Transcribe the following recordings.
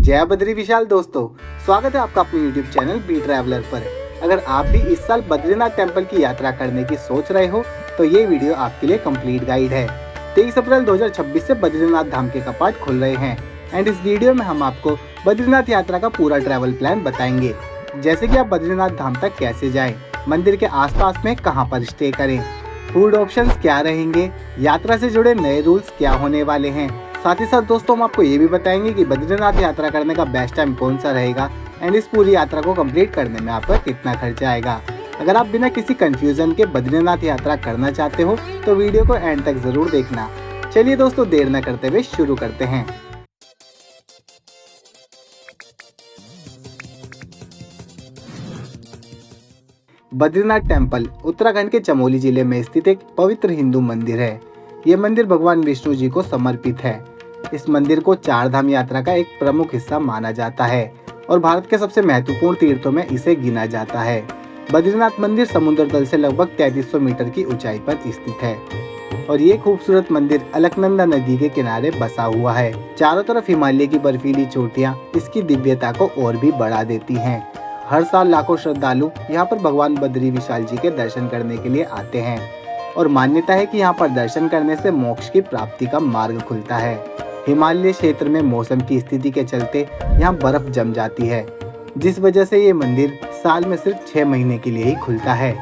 जय बद्री विशाल दोस्तों, स्वागत है आपका अपने YouTube चैनल बी ट्रैवलर पर। अगर आप भी इस साल बद्रीनाथ टेम्पल की यात्रा करने की सोच रहे हो तो ये वीडियो आपके लिए कंप्लीट गाइड है। 23 अप्रैल 2026 से बद्रीनाथ धाम के कपाट खुल रहे हैं एंड इस वीडियो में हम आपको बद्रीनाथ यात्रा का पूरा ट्रैवल प्लान बताएंगे। जैसे कि आप बद्रीनाथ धाम तक कैसे जाएं, मंदिर के आसपास में कहां पर स्टे करें, फूड ऑप्शंस क्या रहेंगे, यात्रा से जुड़े नए रूल्स क्या होने वाले हैं। साथ ही साथ दोस्तों हम आपको ये भी बताएंगे कि बद्रीनाथ यात्रा करने का बेस्ट टाइम कौन सा रहेगा एंड इस पूरी यात्रा को कंप्लीट करने में आपका कितना खर्चा आएगा। अगर आप बिना किसी कंफ्यूजन के बद्रीनाथ यात्रा करना चाहते हो तो वीडियो को एंड तक जरूर देखना। चलिए दोस्तों देर न करते हुए शुरू करते हैं। बद्रीनाथ टेम्पल उत्तराखंड के चमोली जिले में स्थित एक पवित्र हिंदू मंदिर है। ये मंदिर भगवान विष्णु जी को समर्पित है। इस मंदिर को चार धाम यात्रा का एक प्रमुख हिस्सा माना जाता है और भारत के सबसे महत्वपूर्ण तीर्थों में इसे गिना जाता है। बद्रीनाथ मंदिर समुद्र तल से लगभग 3300 मीटर की ऊंचाई पर स्थित है और ये खूबसूरत मंदिर अलकनंदा नदी के किनारे बसा हुआ है। चारों तरफ हिमालय की बर्फीली चोटियां इसकी दिव्यता को और भी बढ़ा देती हैं। हर साल लाखों श्रद्धालु यहाँ पर भगवान बद्री विशाल जी के दर्शन करने के लिए आते हैं और मान्यता है कि यहाँ पर दर्शन करने से मोक्ष की प्राप्ति का मार्ग खुलता है। हिमालय क्षेत्र में मौसम की स्थिति के चलते यहाँ बर्फ जम जाती है, जिस वजह से ये मंदिर साल में सिर्फ 6 महीने के लिए ही खुलता है।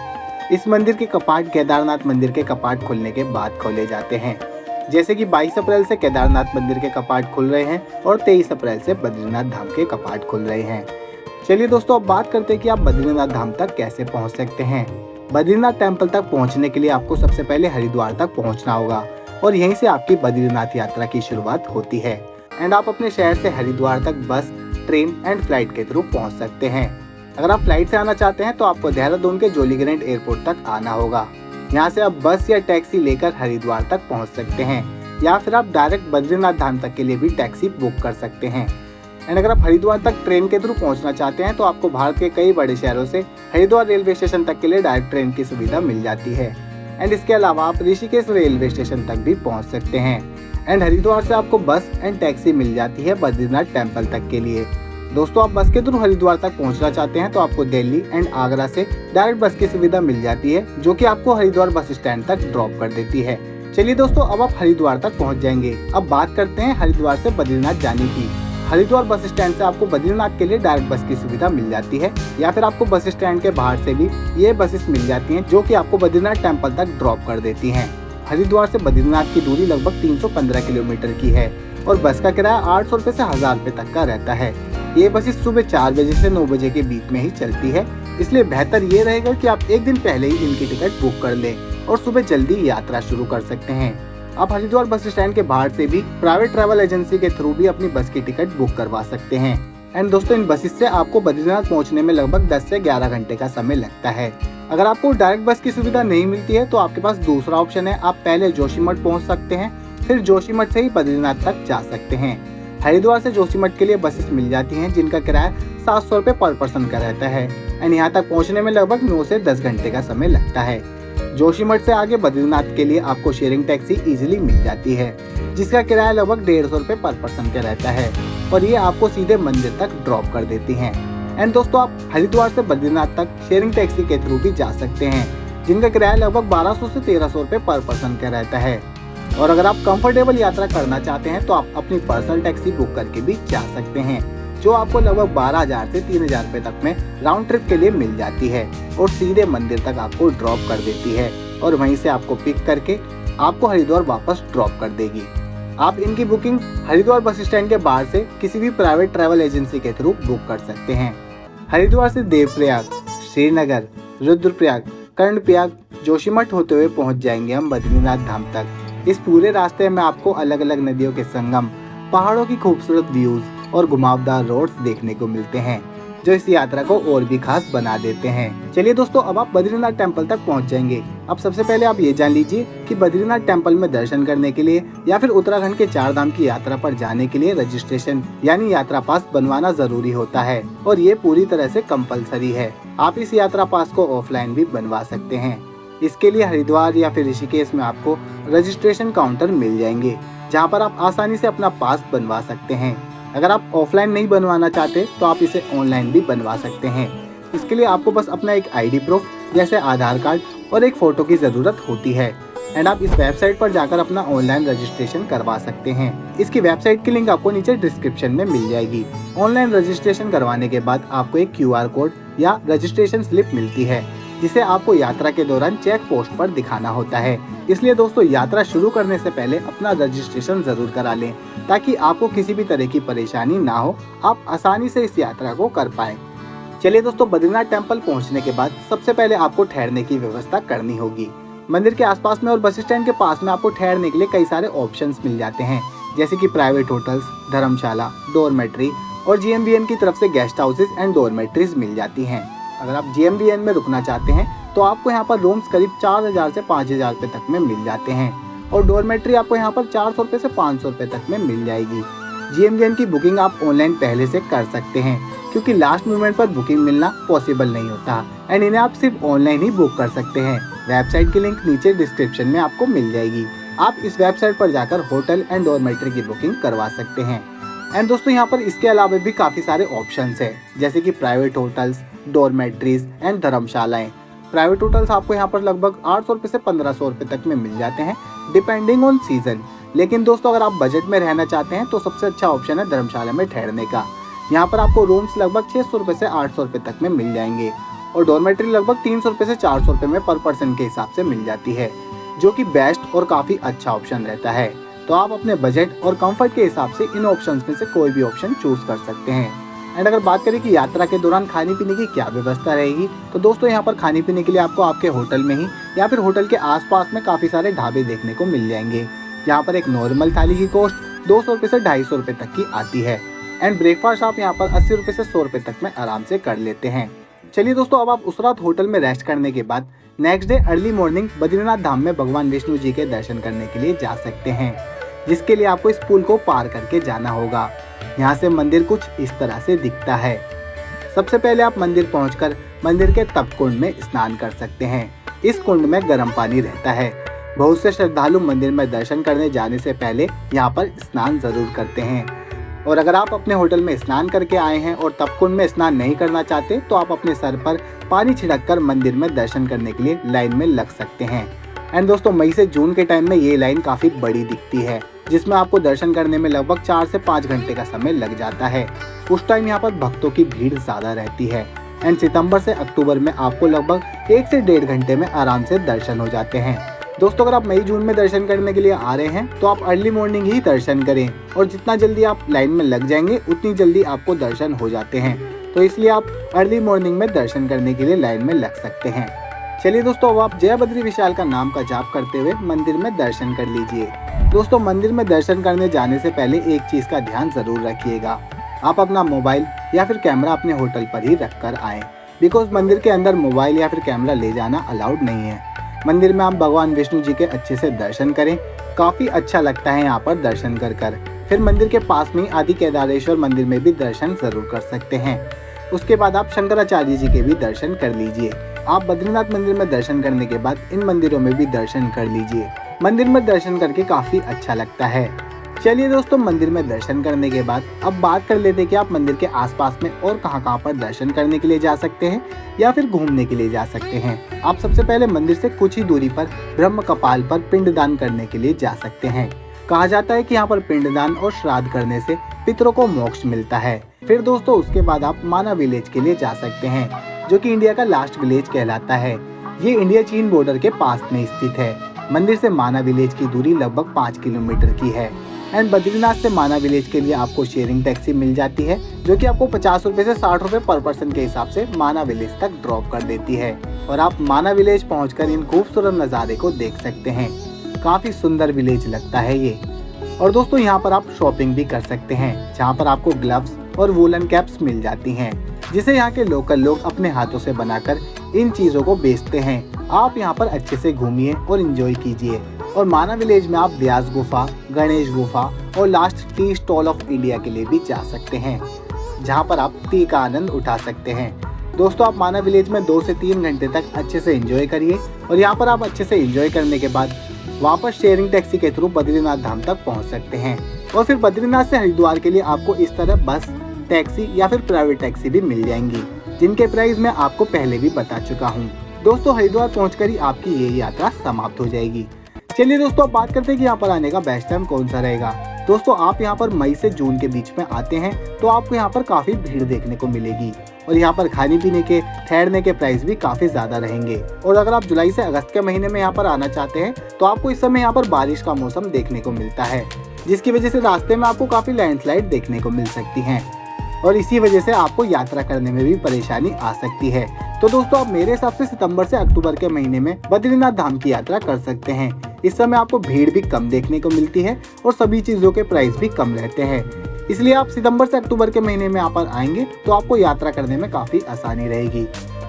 इस मंदिर के कपाट केदारनाथ मंदिर के कपाट खुलने के बाद खोले जाते हैं। जैसे कि 22 अप्रैल से केदारनाथ मंदिर के कपाट खुल रहे हैं और 23 अप्रैल से बद्रीनाथ धाम के कपाट खुल रहे हैं। चलिए दोस्तों अब बात करते हैं कि आप बद्रीनाथ धाम तक कैसे पहुंच सकते हैं। बद्रीनाथ टेम्पल तक पहुंचने के लिए आपको सबसे पहले हरिद्वार तक पहुंचना होगा और यहीं से आपकी बद्रीनाथ यात्रा की शुरुआत होती है एंड आप अपने शहर से हरिद्वार तक बस, ट्रेन एंड फ्लाइट के थ्रू पहुंच सकते हैं। अगर आप फ्लाइट से आना चाहते हैं तो आपको देहरादून के जोलीग्रांट एयरपोर्ट तक आना होगा। यहाँ से आप बस या टैक्सी लेकर हरिद्वार तक पहुँच सकते हैं या फिर आप डायरेक्ट बद्रीनाथ धाम तक के लिए भी टैक्सी बुक कर सकते हैं। एंड अगर आप हरिद्वार तक ट्रेन के थ्रू पहुंचना चाहते हैं तो आपको भारत के कई बड़े शहरों से हरिद्वार रेलवे स्टेशन तक के लिए डायरेक्ट ट्रेन की सुविधा मिल जाती है एंड इसके अलावा आप ऋषिकेश रेलवे स्टेशन तक भी पहुंच सकते हैं एंड हरिद्वार से आपको बस एंड टैक्सी मिल जाती है बद्रीनाथ टेम्पल तक के लिए। दोस्तों आप बस के थ्रू हरिद्वार तक पहुंचना चाहते हैं तो आपको दिल्ली एंड आगरा से डायरेक्ट बस की सुविधा मिल जाती है जो कि आपको हरिद्वार बस स्टैंड तक ड्रॉप कर देती है। चलिए दोस्तों अब आप हरिद्वार तक पहुँच जाएंगे। अब बात करते हैं हरिद्वार से बद्रीनाथ जाने की। हरिद्वार बस स्टैंड से आपको बद्रीनाथ के लिए डायरेक्ट बस की सुविधा मिल जाती है या फिर आपको बस स्टैंड के बाहर से भी ये बसेस मिल जाती हैं जो कि आपको बद्रीनाथ टेम्पल तक ड्रॉप कर देती हैं। हरिद्वार से बद्रीनाथ की दूरी लगभग 315 किलोमीटर की है और बस का किराया 800 रुपए से 1000 रुपए तक का रहता है। ये बसेस सुबह 4 बजे से 9 बजे के बीच में ही चलती है, इसलिए बेहतर ये रहेगा कि आप एक दिन पहले ही इनकी टिकट बुक कर लें और सुबह जल्दी यात्रा शुरू कर सकते हैं। आप हरिद्वार बस स्टैंड के बाहर से भी प्राइवेट ट्रैवल एजेंसी के थ्रू भी अपनी बस की टिकट बुक करवा सकते हैं एंड दोस्तों इन बसेस से आपको बद्रीनाथ पहुंचने में लगभग 10 से 11 घंटे का समय लगता है। अगर आपको डायरेक्ट बस की सुविधा नहीं मिलती है तो आपके पास दूसरा ऑप्शन है, आप पहले जोशीमठ पहुंच सकते हैं, फिर जोशीमठ से ही बद्रीनाथ तक जा सकते हैं। हरिद्वार से जोशीमठ के लिए बसेस मिल जाती हैं जिनका किराया 700 रुपए पर पर्सन का रहता है एंड यहाँ तक पहुँचने में लगभग 9 से 10 घंटे का समय लगता है। जोशीमठ से आगे बद्रीनाथ के लिए आपको शेयरिंग टैक्सी इजीली मिल जाती है जिसका किराया लगभग 150 रुपए पर पर्सन का रहता है और ये आपको सीधे मंदिर तक ड्रॉप कर देती हैं। एंड दोस्तों आप हरिद्वार से बद्रीनाथ तक शेयरिंग टैक्सी के थ्रू भी जा सकते हैं जिनका किराया लगभग 1200 से 1300 रुपए पर पर्सन का रहता है और अगर आप कंफर्टेबल यात्रा करना चाहते हैं तो आप अपनी पर्सनल टैक्सी बुक करके भी जा सकते हैं जो आपको लगभग 12,000 से 3,000 रुपए तक में राउंड ट्रिप के लिए मिल जाती है और सीधे मंदिर तक आपको ड्रॉप कर देती है और वहीं से आपको पिक करके आपको हरिद्वार वापस ड्रॉप कर देगी। आप इनकी बुकिंग हरिद्वार बस स्टैंड के बाहर से किसी भी प्राइवेट ट्रैवल एजेंसी के थ्रू बुक कर सकते हैं। हरिद्वार से देवप्रयाग, श्रीनगर, रुद्रप्रयाग, कर्णप्रयाग, जोशीमठ होते हुए पहुँच जाएंगे हम बद्रीनाथ धाम तक। इस पूरे रास्ते में आपको अलग अलग नदियों के संगम, पहाड़ों की खूबसूरत व्यूज और घुमावदार रोड्स देखने को मिलते हैं जो इस यात्रा को और भी खास बना देते हैं। चलिए दोस्तों अब आप बद्रीनाथ टेम्पल तक पहुंच जाएंगे। अब सबसे पहले आप ये जान लीजिए कि बद्रीनाथ टेम्पल में दर्शन करने के लिए या फिर उत्तराखंड के 4 धाम की यात्रा पर जाने के लिए रजिस्ट्रेशन यानी यात्रा पास बनवाना जरूरी होता है और ये पूरी तरह से कंपलसरी है। आप इस यात्रा पास को ऑफलाइन भी बनवा सकते हैं। इसके लिए हरिद्वार या फिर ऋषिकेश में आपको रजिस्ट्रेशन काउंटर मिल जाएंगे जहाँ पर आप आसानी से अपना पास बनवा सकते हैं। अगर आप ऑफलाइन नहीं बनवाना चाहते तो आप इसे ऑनलाइन भी बनवा सकते हैं। इसके लिए आपको बस अपना एक आईडी प्रूफ जैसे आधार कार्ड और एक फ़ोटो की ज़रूरत होती है एंड आप इस वेबसाइट पर जाकर अपना ऑनलाइन रजिस्ट्रेशन करवा सकते हैं। इसकी वेबसाइट की लिंक आपको नीचे डिस्क्रिप्शन में मिल जाएगी। ऑनलाइन रजिस्ट्रेशन करवाने के बाद आपको एक QR कोड या रजिस्ट्रेशन स्लिप मिलती है जिसे आपको यात्रा के दौरान चेक पोस्ट पर दिखाना होता है। इसलिए दोस्तों यात्रा शुरू करने से पहले अपना रजिस्ट्रेशन जरूर करा लें ताकि आपको किसी भी तरह की परेशानी ना हो, आप आसानी से इस यात्रा को कर पाएं। चलिए दोस्तों, बद्रीनाथ टेम्पल पहुंचने के बाद सबसे पहले आपको ठहरने की व्यवस्था करनी होगी। मंदिर के आसपास में और बस स्टैंड के पास में आपको ठहरने के लिए कई सारे ऑप्शंस मिल जाते हैं, जैसे कि प्राइवेट होटल्स, धर्मशाला, डोरमेट्री और GMBN की तरफ से गेस्ट हाउसेज एंड डोरमेट्रीज मिल जाती हैं। अगर आप GMBN में रुकना चाहते हैं तो आपको यहाँ पर रूम्स करीब 4000 से 5000 रुपये तक में मिल जाते हैं और डोरमेट्री आपको यहाँ पर 400 रुपये से 500 रुपये तक में मिल जाएगी। GMBN की बुकिंग आप ऑनलाइन पहले से कर सकते हैं क्योंकि लास्ट मोमेंट पर बुकिंग मिलना पॉसिबल नहीं होता एंड इन्हें आप सिर्फ ऑनलाइन ही बुक कर सकते हैं। वेबसाइट की लिंक नीचे डिस्क्रिप्शन में आपको मिल जाएगी। आप इस वेबसाइट पर जाकर होटल एंड डॉर्मेट्री की बुकिंग करवा सकते हैं। एंड दोस्तों यहाँ पर इसके अलावा भी काफ़ी सारे ऑप्शंस हैं, जैसे कि प्राइवेट होटल्स, डॉर्मेट्रीज एंड धर्मशालाएँ। प्राइवेट होटल्स आपको यहाँ पर लगभग 800 रुपये से 1500 रुपये तक में मिल जाते हैं डिपेंडिंग ऑन सीजन। लेकिन दोस्तों अगर आप बजट में रहना चाहते हैं तो सबसे अच्छा ऑप्शन है धर्मशाला में ठहरने का। यहाँ पर आपको रूम्स लगभग 600 रुपये से 800 रुपये तक में मिल जाएंगे और डॉर्मेट्री लगभग 300 रुपये से 400 रुपये में पर पर्सन के हिसाब से मिल जाती है, जो कि बेस्ट और काफ़ी अच्छा ऑप्शन रहता है। तो आप अपने बजट और कंफर्ट के हिसाब से इन ऑप्शंस में से कोई भी ऑप्शन चूज कर सकते हैं। एंड अगर बात करें कि यात्रा के दौरान खाने पीने की क्या व्यवस्था रहेगी, तो दोस्तों यहाँ पर खाने पीने के लिए आपको आपके होटल में ही या फिर होटल के आसपास में काफ़ी सारे ढाबे देखने को मिल जाएंगे। यहाँ पर एक नॉर्मल थाली की कॉस्ट 200 रुपये से 250 रुपये तक की आती है एंड ब्रेकफास्ट आप यहाँ पर 80 रुपये से 100 रुपये तक में आराम से कर लेते हैं। चलिए दोस्तों, अब आप उस रात होटल में रेस्ट करने के बाद next day early morning Badrinath Dham में भगवान विष्णु जी के दर्शन करने के लिए जा सकते हैं, जिसके लिए आपको इस पुल को पार करके जाना होगा। यहाँ से मंदिर कुछ इस तरह से दिखता है। सबसे पहले आप मंदिर पहुंचकर मंदिर के तपकुंड में स्नान कर सकते हैं। इस कुंड में गर्म पानी रहता है। बहुत से श्रद्धालु मंदिर में दर्शन करने जाने से पहले यहाँ पर स्नान जरूर करते हैं और अगर आप अपने होटल में स्नान करके आए हैं और तपकुंड में स्नान नहीं करना चाहते तो आप अपने सर पर पानी छिड़ककर मंदिर में दर्शन करने के लिए लाइन में लग सकते हैं। एंड दोस्तों, मई से जून के टाइम में ये लाइन काफ़ी बड़ी दिखती है, जिसमें आपको दर्शन करने में लगभग 4 से 5 घंटे का समय लग जाता है। उस टाइम यहाँ पर भक्तों की भीड़ ज़्यादा रहती है एंड सितंबर से अक्टूबर में आपको लगभग 1 से 1.5 घंटे में आराम से दर्शन हो जाते हैं। दोस्तों, अगर आप मई जून में दर्शन करने के लिए आ रहे हैं तो आप अर्ली मॉर्निंग ही दर्शन करें और जितना जल्दी आप लाइन में लग जाएंगे उतनी जल्दी आपको दर्शन हो जाते हैं। तो इसलिए आप अर्ली मॉर्निंग में दर्शन करने के लिए लाइन में लग सकते हैं। चलिए दोस्तों, अब आप जय बद्री विशाल का नाम का जाप करते हुए मंदिर में दर्शन कर लीजिए। दोस्तों, मंदिर में दर्शन करने जाने से पहले एक चीज़ का ध्यान जरूर रखिएगा, आप अपना मोबाइल या फिर कैमरा अपने होटल पर ही रख कर आएँ, बिकॉज मंदिर के अंदर मोबाइल या फिर कैमरा ले जाना अलाउड नहीं है। मंदिर में आप भगवान विष्णु जी के अच्छे से दर्शन करें, काफ़ी अच्छा लगता है यहाँ पर दर्शन कर। फिर मंदिर के पास में आदि केदारेश्वर मंदिर में भी दर्शन जरूर कर सकते हैं। उसके बाद आप शंकराचार्य जी के भी दर्शन कर लीजिए। आप बद्रीनाथ मंदिर में दर्शन करने के बाद इन मंदिरों में भी दर्शन कर लीजिए। मंदिर में दर्शन करके काफ़ी अच्छा लगता है। चलिए दोस्तों, मंदिर में दर्शन करने के बाद अब बात कर लेते हैं कि आप मंदिर के आसपास में और कहां पर दर्शन करने के लिए जा सकते हैं या फिर घूमने के लिए जा सकते हैं। आप सबसे पहले मंदिर से कुछ ही दूरी पर ब्रह्म कपाल पर पिंडदान करने के लिए जा सकते हैं। कहा जाता है कि यहाँ पर पिंडदान और श्राद्ध करने से पितरों को मोक्ष मिलता है। फिर दोस्तों, उसके बाद आप माना विलेज के लिए जा सकते हैं, जो कि इंडिया का लास्ट विलेज कहलाता है। ये इंडिया चीन बॉर्डर के पास में स्थित है। मंदिर से माना विलेज की दूरी लगभग 5 किलोमीटर की है एंड बद्रीनाथ से माना विलेज के लिए आपको शेयरिंग टैक्सी मिल जाती है, जो कि आपको 50 रुपये से 60 रुपये पर पर्सन के हिसाब से माना विलेज तक ड्रॉप कर देती है और आप माना विलेज पहुंचकर इन खूबसूरत नज़ारे को देख सकते हैं। काफ़ी सुंदर विलेज लगता है ये। और दोस्तों, यहाँ पर आप शॉपिंग भी कर सकते हैं, जहाँ पर आपको ग्लव्स और वूलन कैप्स मिल जाती हैं, जिसे यहाँ के लोकल लोग अपने हाथों से बनाकर इन चीज़ों को बेचते हैं। आप यहाँ पर अच्छे से घूमिए और एंजॉय कीजिए। और माना विलेज में आप व्यास गुफा, गणेश गुफा और last tea stall of India के लिए भी जा सकते हैं, जहाँ पर आप टी का आनंद उठा सकते हैं। दोस्तों, आप माना विलेज में 2 से 3 घंटे तक अच्छे से एंजॉय करिए और यहाँ पर आप अच्छे से एंजॉय करने के बाद वापस शेयरिंग टैक्सी के थ्रू बद्रीनाथ धाम तक पहुंच सकते हैं। और फिर बद्रीनाथ से हरिद्वार के लिए आपको इस तरह बस, टैक्सी या फिर प्राइवेट टैक्सी भी मिल जाएंगी, जिनके प्राइस मैं आपको पहले भी बता चुका हूँ। दोस्तों हरिद्वार पहुंचकर ही आपकी ये यात्रा समाप्त हो जाएगी। चलिए दोस्तों अब बात करते हैं कि यहाँ पर आने का बेस्ट टाइम कौन सा रहेगा। दोस्तों आप यहाँ पर मई से जून के बीच में आते हैं तो आपको यहाँ पर काफी भीड़ देखने को मिलेगी और यहाँ पर खाने पीने के, ठहरने के प्राइस भी काफी ज्यादा रहेंगे। और अगर आप जुलाई से अगस्त के महीने में यहाँ पर आना चाहते हैं तो आपको इस समय यहाँ पर बारिश का मौसम देखने को मिलता है, जिसकी वजह से रास्ते में आपको काफी लैंडस्लाइड देखने को मिल सकती है और इसी वजह से आपको यात्रा करने में भी परेशानी आ सकती है। तो दोस्तों आप मेरे हिसाब से सितंबर से अक्टूबर के महीने में बद्रीनाथ धाम की यात्रा कर सकते हैं। इस समय आपको भीड़ भी कम देखने को मिलती है और सभी चीजों के प्राइस भी कम रहते हैं, इसलिए आप सितंबर से अक्टूबर के महीने में यहाँ पर आएंगे तो आपको यात्रा करने में काफी आसानी रहेगी।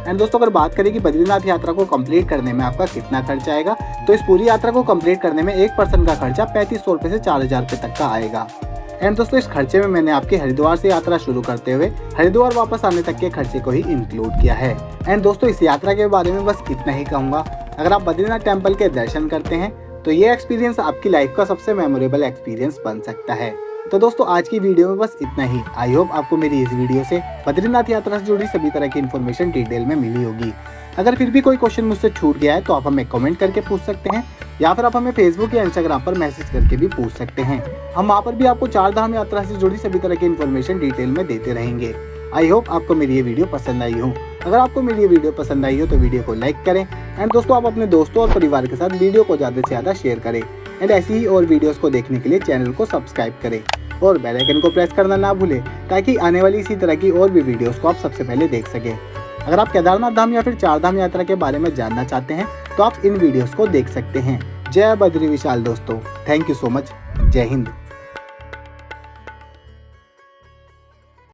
एंड दोस्तों अगर बात करें कि बद्रीनाथ यात्रा को कंप्लीट करने में आपका कितना खर्चा आएगा, तो इस पूरी यात्रा को कंप्लीट करने में एक पर्सन का खर्चा 3500 रुपए से 4000 रुपए तक का आएगा। एंड दोस्तों इस खर्चे में मैंने आपके हरिद्वार से यात्रा शुरू करते हुए हरिद्वार वापस आने तक के खर्चे को ही इंक्लूड किया है। एंड दोस्तों इस यात्रा के बारे में बस इतना ही कहूंगा। अगर आप बद्रीनाथ टेम्पल के दर्शन करते हैं तो ये एक्सपीरियंस आपकी लाइफ का सबसे मेमोरेबल एक्सपीरियंस बन सकता है। तो दोस्तों आज की वीडियो में बस इतना ही। आई होप आपको मेरी इस वीडियो से बद्रीनाथ यात्रा से जुड़ी सभी तरह की इन्फॉर्मेशन डिटेल में मिली होगी। अगर फिर भी कोई क्वेश्चन मुझसे छूट गया है तो आप हमें कमेंट करके पूछ सकते हैं या फिर आप हमें फेसबुक या इंस्टाग्राम पर मैसेज करके भी पूछ सकते हैं। हम वहाँ पर भी आपको चार धाम यात्रा से जुड़ी सभी तरह की इन्फॉर्मेशन डिटेल में देते रहेंगे। आई होप आपको मेरी ये वीडियो पसंद आई हो। अगर आपको मेरी ये वीडियो पसंद आई हो तो वीडियो को लाइक करें एंड दोस्तों आप अपने दोस्तों और परिवार के साथ वीडियो को ज़्यादा से ज़्यादा शेयर करें एंड ऐसी ही और वीडियोस को देखने के लिए चैनल को सब्सक्राइब करें और बेल आइकन को प्रेस करना ना भूलें ताकि आने वाली इसी तरह की और भी वीडियोस को आप सबसे पहले देख सकें। अगर आप केदारनाथ धाम या फिर चार धाम यात्रा के बारे में जानना चाहते हैं तो आप इन वीडियोस को देख सकते हैं। जय बद्री विशाल दोस्तों, थैंक यू सो मच। जय हिंद।